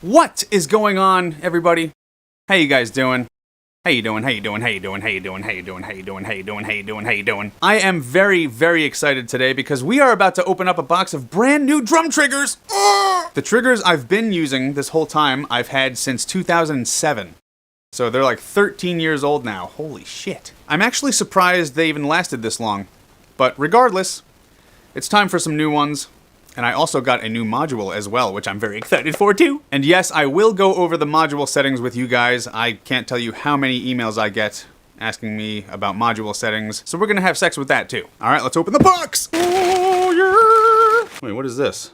What is going on, everybody? How you guys doing? How you doing? How you doing? How you doing? How you doing? How you doing? How you doing? How you doing? How you doing? How you doing? I am very, very excited today because we are about to open up a box of brand new drum triggers. The triggers I've been using this whole time I've had since 2007. So they're like 13 years old now. Holy shit. I'm actually surprised they even lasted this long. But regardless, it's time for some new ones. And I also got a new module as well, which I'm very excited for too. And yes, I will go over the module settings with you guys. I can't tell you how many emails I get asking me about module settings. So we're gonna have sex with that too. All right, let's open the box. Oh, yeah. Wait, what is this?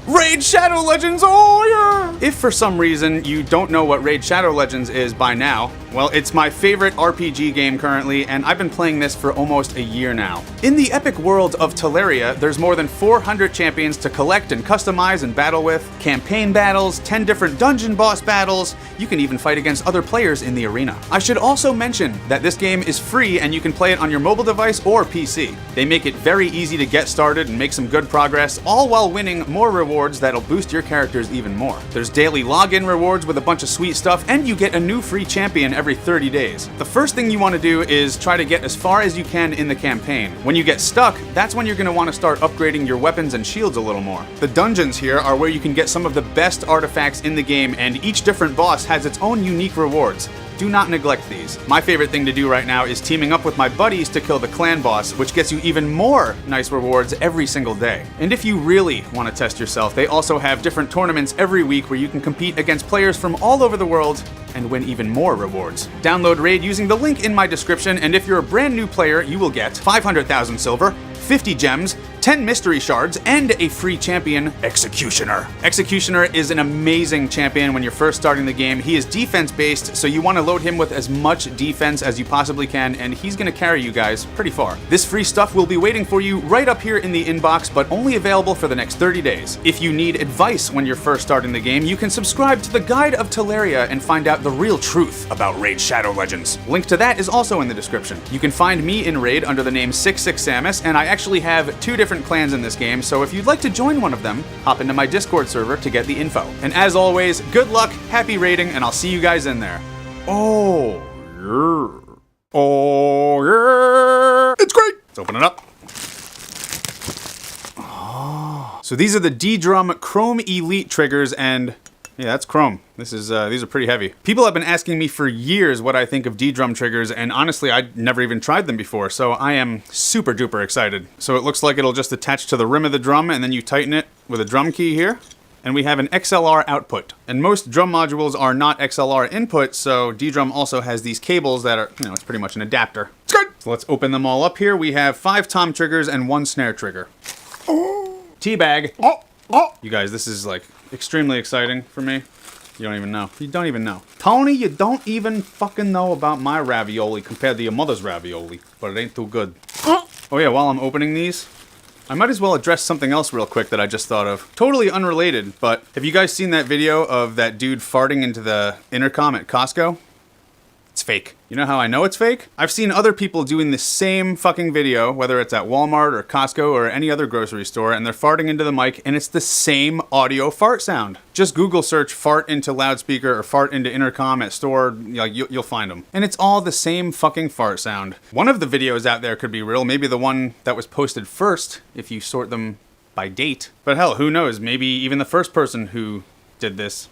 Raid Shadow Legends, oh yeah! If for some reason you don't know what Raid Shadow Legends is by now, well, it's my favorite RPG game currently, and I've been playing this for almost a year now. In the epic world of Teleria, there's more than 400 champions to collect and customize and battle with, campaign battles, 10 different dungeon boss battles, you can even fight against other players in the arena. I should also mention that this game is free and you can play it on your mobile device or PC. They make it very easy to get started and make some good progress, all while winning more rewards that'll boost your characters even more. There's daily login rewards with a bunch of sweet stuff, and you get a new free champion every 30 days. The first thing you want to do is try to get as far as you can in the campaign. When you get stuck, that's when you're going to want to start upgrading your weapons and shields a little more. The dungeons here are where you can get some of the best artifacts in the game, and each different boss has its own unique rewards. Do not neglect these. My favorite thing to do right now is teaming up with my buddies to kill the clan boss, which gets you even more nice rewards every single day. And if you really want to test yourself, they also have different tournaments every week where you can compete against players from all over the world and win even more rewards. Download Raid using the link in my description, and if you're a brand new player, you will get 500,000 silver, 50 gems, 10 mystery shards, and a free champion, Executioner. Executioner is an amazing champion when you're first starting the game. He is defense-based, so you want to load him with as much defense as you possibly can, and he's going to carry you guys pretty far. This free stuff will be waiting for you right up here in the inbox, but only available for the next 30 days. If you need advice when you're first starting the game, you can subscribe to the Guide of Teleria and find out the real truth about Raid Shadow Legends. Link to that is also in the description. You can find me in Raid under the name 66samus, and I actually have 2 different clans in this game, so if you'd like to join one of them, hop into my Discord server to get the info. And as always, good luck, happy raiding, and I'll see you guys in there. Oh, yeah. Oh, yeah. It's great. Let's open it up. Oh. So these are the D-Drum Chrome Elite triggers, and yeah, that's chrome. These are pretty heavy. People have been asking me for years what I think of D-Drum triggers, and honestly, I'd never even tried them before, so I am super duper excited. So it looks like it'll just attach to the rim of the drum, and then you tighten it with a drum key here. And we have an XLR output. And most drum modules are not XLR input, so D-Drum also has these cables that are, it's pretty much an adapter. It's good! So let's open them all up here. We have 5 tom triggers and 1 snare trigger. Oh. Teabag. Oh. Oh. You guys, this is like extremely exciting for me. You don't even know. You don't even know. Tony, you don't even fucking know about my ravioli compared to your mother's ravioli. But it ain't too good. Oh yeah, while I'm opening these, I might as well address something else real quick that I just thought of. Totally unrelated, but have you guys seen that video of that dude farting into the intercom at Costco? It's fake. You know how I know it's fake? I've seen other people doing the same fucking video, whether it's at Walmart or Costco or any other grocery store, and they're farting into the mic, and it's the same audio fart sound. Just Google search fart into loudspeaker or fart into intercom at store, you'll find them. And it's all the same fucking fart sound. One of the videos out there could be real, maybe the one that was posted first, if you sort them by date. But hell, who knows, maybe even the first person who did this,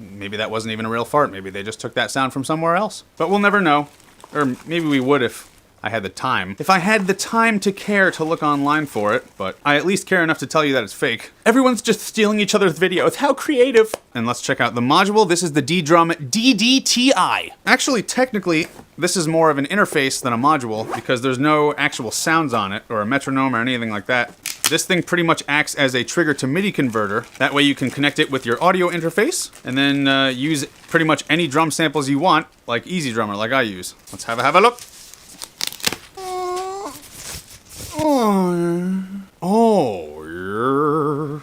maybe that wasn't even a real fart. Maybe they just took that sound from somewhere else. But we'll never know. Or maybe we would if I had the time. If I had the time to care to look online for it, but I at least care enough to tell you that it's fake. Everyone's just stealing each other's videos. How creative! And let's check out the module. This is the D-Drum DDTI. Actually, technically, this is more of an interface than a module because there's no actual sounds on it or a metronome or anything like that. This thing pretty much acts as a trigger to MIDI converter. That way you can connect it with your audio interface and then use pretty much any drum samples you want, like Easy Drummer, like I use. Let's have a look. Oh, yeah.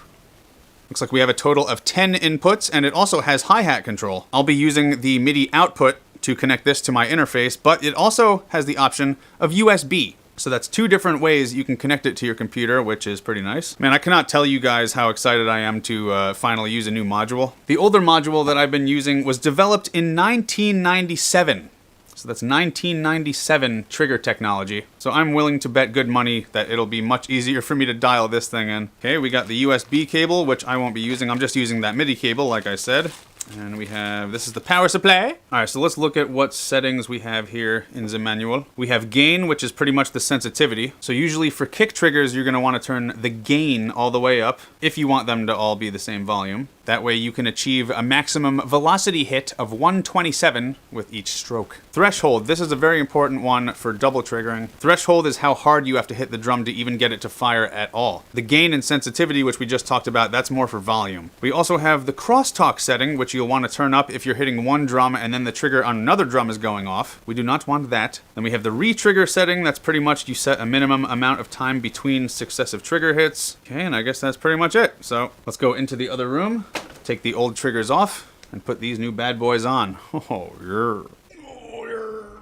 Looks like we have a total of 10 inputs, and it also has hi-hat control. I'll be using the MIDI output to connect this to my interface, but it also has the option of USB. So that's 2 different ways you can connect it to your computer, which is pretty nice. Man, I cannot tell you guys how excited I am to finally use a new module. The older module that I've been using was developed in 1997. So that's 1997 trigger technology. So I'm willing to bet good money that it'll be much easier for me to dial this thing in. Okay, we got the USB cable, which I won't be using. I'm just using that MIDI cable, like I said. And we have, this is the power supply. All right, so let's look at what settings we have here in the manual. We have gain, which is pretty much the sensitivity. So usually for kick triggers, you're gonna wanna turn the gain all the way up if you want them to all be the same volume. That way you can achieve a maximum velocity hit of 127 with each stroke. Threshold, this is a very important one for double triggering. Threshold is how hard you have to hit the drum to even get it to fire at all. The gain and sensitivity, which we just talked about, that's more for volume. We also have the crosstalk setting, which you'll want to turn up if you're hitting one drum and then the trigger on another drum is going off. We do not want that. Then we have the re-trigger setting. That's pretty much you set a minimum amount of time between successive trigger hits. Okay, and I guess that's pretty much it. So let's go into the other room, take the old triggers off, and put these new bad boys on. Oh, yeah. Oh, yeah.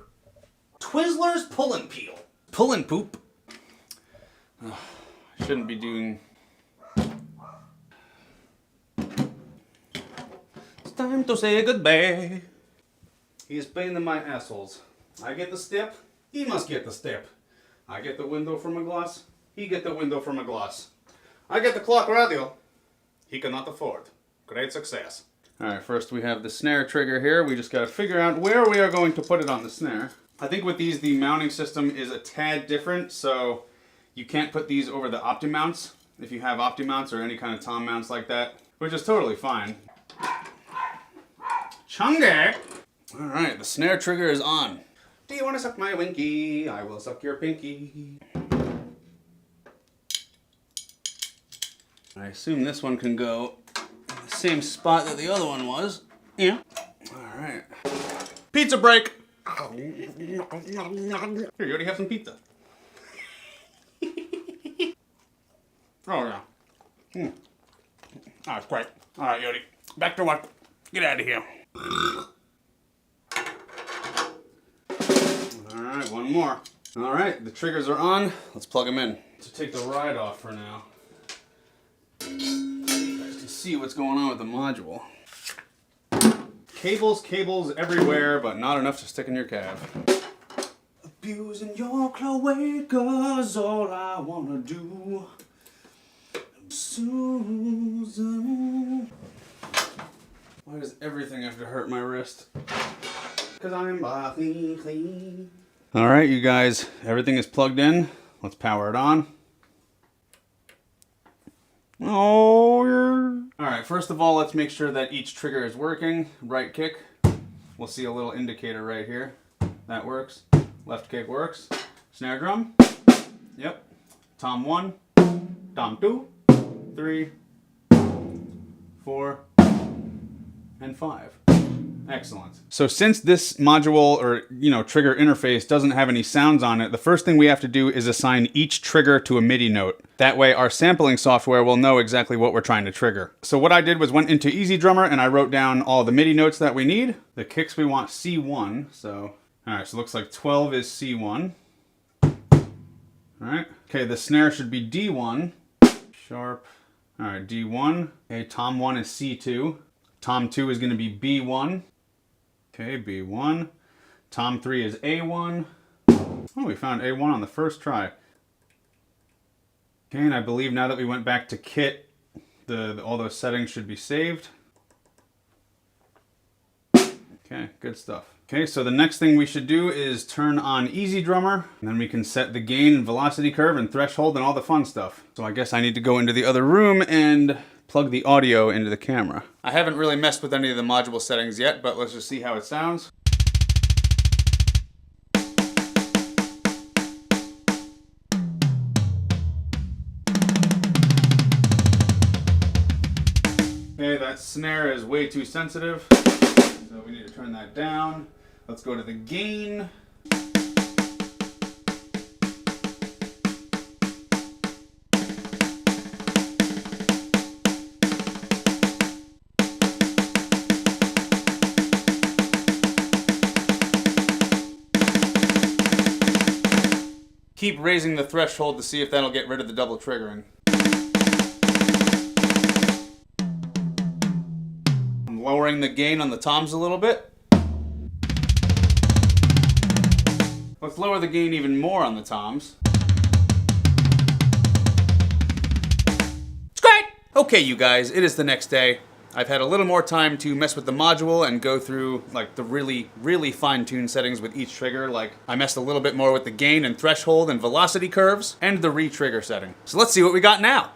Twizzlers pull and peel. Pull and poop. Oh, I shouldn't be doing... Time to say goodbye. He's paying my assholes. I get the step, he must get the step. I get the window from a glass, he get the window from a glass. I get the clock radio, he cannot afford. Great success. Alright, first we have the snare trigger here. We just gotta figure out where we are going to put it on the snare. I think with these, the mounting system is a tad different, so you can't put these over the OptiMounts if you have OptiMounts or any kind of tom mounts like that, which is totally fine. Chunga! Alright, the snare trigger is on. Do you want to suck my winky? I will suck your pinky. I assume this one can go in the same spot that the other one was. Yeah. Alright. Pizza break! Here, you already have some pizza. Oh yeah. Oh, it's great. Alright, Yodi. Back to work. Get out of here. Alright, one more. Alright, the triggers are on. Let's plug them in. To take the ride off for now. You guys can see what's going on with the module. Cables everywhere, but not enough to stick in your cab. Abusing your cloacas, all I wanna do. Susan. Why does everything have to hurt my wrist? Because I'm clean. Alright, you guys, everything is plugged in. Let's power it on. Oh, yeah. Alright, first of all, let's make sure that each trigger is working. Right kick. We'll see a little indicator right here. That works. Left kick works. Snare drum. Yep. Tom 1. Tom 2. 3. 4. And 5. Excellent. So since this module or, trigger interface doesn't have any sounds on it, the first thing we have to do is assign each trigger to a MIDI note. That way our sampling software will know exactly what we're trying to trigger. So what I did was went into Easy Drummer and I wrote down all the MIDI notes that we need. The kicks we want C1, so... Alright, so it looks like 12 is C1. Alright, okay, the snare should be D1. Sharp. Alright, D1. Okay, Tom 1 is C2. Tom 2 is going to be B1. Okay, B1. Tom 3 is A1. Oh, we found A1 on the first try. Okay, and I believe now that we went back to kit, all those settings should be saved. Okay, good stuff. Okay, so the next thing we should do is turn on Easy Drummer, and then we can set the gain and velocity curve and threshold and all the fun stuff. So I guess I need to go into the other room and plug the audio into the camera. I haven't really messed with any of the module settings yet, but let's just see how it sounds. Okay, that snare is way too sensitive, so we need to turn that down. Let's go to the gain. keep raising the threshold to see if that'll get rid of the double triggering. I'm lowering the gain on the toms a little bit. Let's lower the gain even more on the toms. It's great! Okay, you guys, it is the next day. I've had a little more time to mess with the module and go through like the really fine-tuned settings with each trigger. Like I messed a little bit more with the gain and threshold and velocity curves and the re-trigger setting. So let's see what we got now.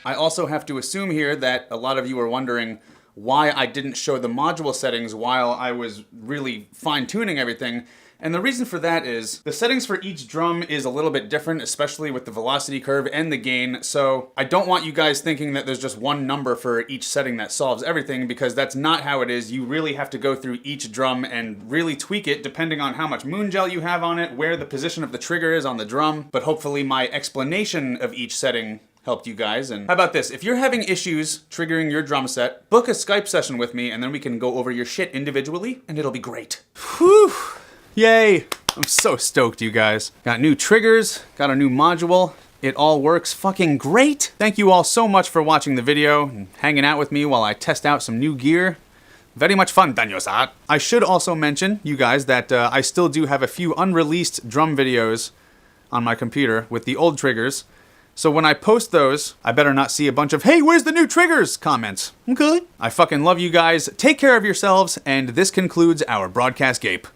I also have to assume here that a lot of you are wondering why I didn't show the module settings while I was really fine-tuning everything. And the reason for that is the settings for each drum is a little bit different, especially with the velocity curve and the gain. So I don't want you guys thinking that there's just one number for each setting that solves everything, because that's not how it is. You really have to go through each drum and really tweak it depending on how much moon gel you have on it, where the position of the trigger is on the drum. But hopefully my explanation of each setting helped you guys. And how about this? If you're having issues triggering your drum set, book a Skype session with me and then we can go over your shit individually and it'll be great. Whew! Yay! I'm so stoked, you guys. Got new triggers, got a new module. It all works fucking great. Thank you all so much for watching the video and hanging out with me while I test out some new gear. Very much fun, Daniel-san. I should also mention, you guys, that I still do have a few unreleased drum videos on my computer with the old triggers. So when I post those, I better not see a bunch of, "Hey, where's the new triggers?" comments. Okay. I fucking love you guys. Take care of yourselves, and this concludes our broadcast gape.